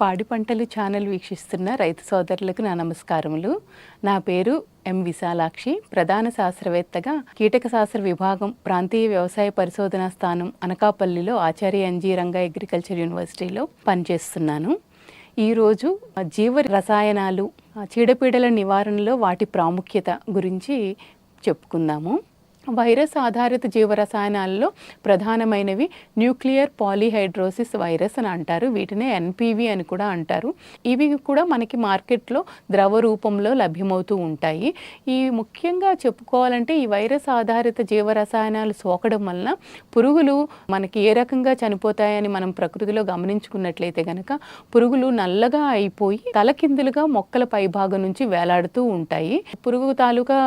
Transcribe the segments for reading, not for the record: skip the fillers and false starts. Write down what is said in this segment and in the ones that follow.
పాడి పంటలు ఛానల్ వీక్షిస్తున్న రైతు సోదరులకు నా నమస్కారములు. నా పేరు ఎం విశాలాక్షి. ప్రధాన శాస్త్రవేత్తగా కీటక శాస్త్ర విభాగం ప్రాంతీయ వ్యవసాయ పరిశోధనా స్థానం అనకాపల్లిలో ఆచార్య ఎన్జీ రంగా అగ్రికల్చర్ యూనివర్సిటీలో పనిచేస్తున్నాను. ఈరోజు జీవ రసాయనాలు, చీడపీడల నివారణలో వాటి ప్రాముఖ్యత గురించి చెప్పుకుందాము. వైరస్ ఆధారిత జీవరసాయనాలలో ప్రధానమైనవి న్యూక్లియర్ పాలీహైడ్రోసిస్ వైరస్ అని అంటారు. వీటినే ఎన్పివి అని కూడా అంటారు. ఇవి కూడా మనకి మార్కెట్లో ద్రవ రూపంలో లభ్యమవుతూ ఉంటాయి. ఈ ముఖ్యంగా చెప్పుకోవాలంటే ఈ వైరస్ ఆధారిత జీవరసాయనాలు సోకడం వలన పురుగులు మనకి ఏ రకంగా చనిపోతాయని మనం ప్రకృతిలో గమనించుకున్నట్లయితే కనుక పురుగులు నల్లగా అయిపోయి తలకిందులుగా మొక్కల పై భాగం నుంచి వేలాడుతూ ఉంటాయి. పురుగు తాలూకా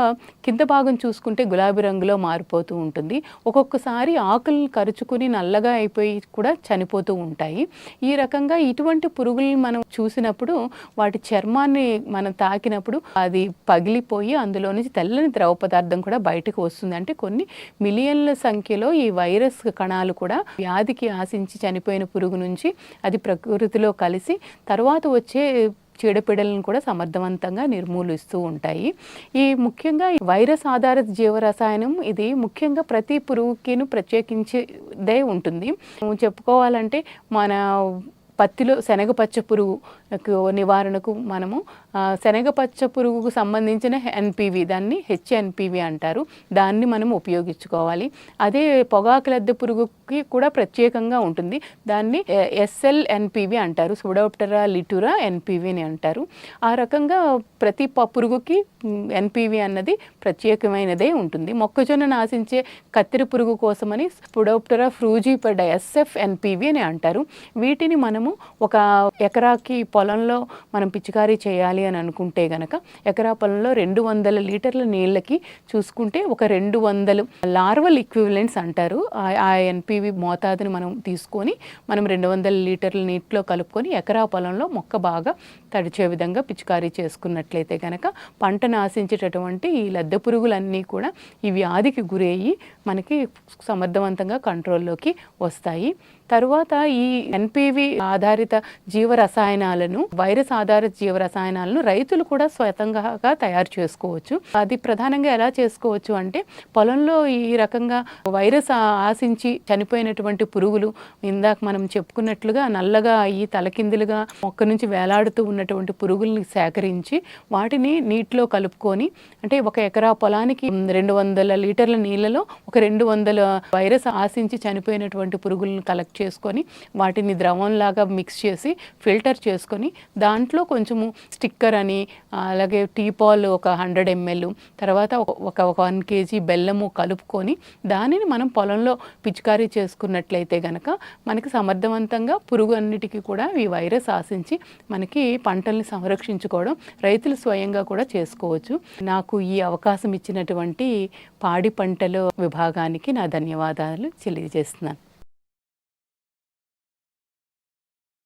కింద భాగం చూసుకుంటే గులాబీ రంగులో మారిపోతూ ఉంటుంది. ఒక్కొక్కసారి ఆకులను కరుచుకుని నల్లగా అయిపోయి కూడా చనిపోతూ ఉంటాయి. ఈ రకంగా ఇటువంటి పురుగుల్ని మనం చూసినప్పుడు వాటి చర్మాన్ని మనం తాకినప్పుడు అది పగిలిపోయి అందులో నుంచి తెల్లని ద్రవ పదార్థం కూడా బయటకు వస్తుంది. అంటే కొన్ని మిలియన్ల సంఖ్యలో ఈ వైరస్ కణాలు కూడా వ్యాధికి ఆశించి చనిపోయిన పురుగు నుంచి అది ప్రకృతిలో కలిసి తర్వాత వచ్చే చీడపీడలను కూడా సమర్థవంతంగా నిర్మూలిస్తూ ఉంటాయి. ఈ ముఖ్యంగా వైరస్ ఆధారిత జీవరసాయనం ఇది ముఖ్యంగా ప్రతి పురుగుకిను ప్రత్యేకించిదే ఉంటుంది. చెప్పుకోవాలంటే మన పత్తిలో శనగపచ్చ పురుగు నివారణకు మనము శనగపచ్చ పురుగుకు సంబంధించిన ఎన్పివి, దాన్ని హెచ్ఎన్పివి అంటారు, దాన్ని మనం ఉపయోగించుకోవాలి. అదే పొగాకు లద్దె పురుగుకి కూడా ప్రత్యేకంగా ఉంటుంది, దాన్ని ఎస్ఎల్ఎన్పివి అంటారు, సుడోప్టెరా లిటూరా ఎన్పివి అని అంటారు. ఆ రకంగా ప్రతి పురుగుకి ఎన్పివి అన్నది ప్రత్యేకమైనదే ఉంటుంది. మొక్కజొన్నను ఆశించే కత్తెర పురుగు కోసమని స్పుడోప్టెరా ఫ్రూజిపడా ఎస్ఎఫ్ ఎన్పివి అని అంటారు. వీటిని మనము ఒక ఎకరాకి పొలంలో మనం పిచికారీ చేయాలి అని అనుకుంటే గనక ఎకరా పొలంలో 200 లీటర్ల నీళ్ళకి చూసుకుంటే ఒక 200 లార్వల్ ఈక్వివలెంట్స్ అంటారు. ఆ ఎన్పివి మోతాదుని మనం తీసుకొని మనం 200 లీటర్ల నీటిలో కలుపుకొని ఎకరా పొలంలో మొక్క బాగా తడిచే విధంగా పిచికారీ చేసుకున్నట్లయితే కనుక పంటను ఆశించేటటువంటి ఈ లద్దె పురుగులన్నీ కూడా ఈ వ్యాధికి గురయ్యి మనకి సమర్థవంతంగా కంట్రోల్లోకి వస్తాయి. తరువాత ఈ ఎన్పివి ఆధారిత జీవరసాయనాలను, వైరస్ ఆధారిత జీవరసాయనాలను రైతులు కూడా స్వతంగా తయారు చేసుకోవచ్చు. అది ప్రధానంగా ఎలా చేసుకోవచ్చు అంటే పొలంలో ఈ రకంగా వైరస్ ఆశించి చనిపోయినటువంటి పురుగులు ఇందాక మనం చెప్పుకున్నట్లుగా నల్లగా అయ్యి తలకిందులుగా మొక్క నుంచి వేలాడుతూ ఉన్నటువంటి పురుగుల్ని సేకరించి వాటిని నీటిలో కలుపుకొని, అంటే ఒక ఎకరా పొలానికి 200 లీటర్ల నీళ్ళలో ఒక 200 వైరస్ ఆశించి చనిపోయినటువంటి పురుగులను కలెక్ట్ చేసుకొని వాటిని ద్రవంలాగా మిక్స్ చేసి ఫిల్టర్ చేసుకొని దాంట్లో కొంచెము స్టిక్కర్ అని, అలాగే టీపాల్ ఒక 100 ml, తర్వాత ఒక 1 kg బెల్లము కలుపుకొని దానిని మనం పొలంలో పిచికారీ చేసుకున్నట్లయితే గనక మనకి సమర్థవంతంగా పురుగు అన్నిటికీ కూడా ఈ వైరస్ ఆశించి మనకి పంటల్ని సంరక్షించుకోవడం రైతులు స్వయంగా కూడా చేసుకోవచ్చు. నాకు ఈ అవకాశం ఇచ్చినటువంటి పాడి పంటల విభాగానికి నా ధన్యవాదాలు తెలియజేస్తున్నాను.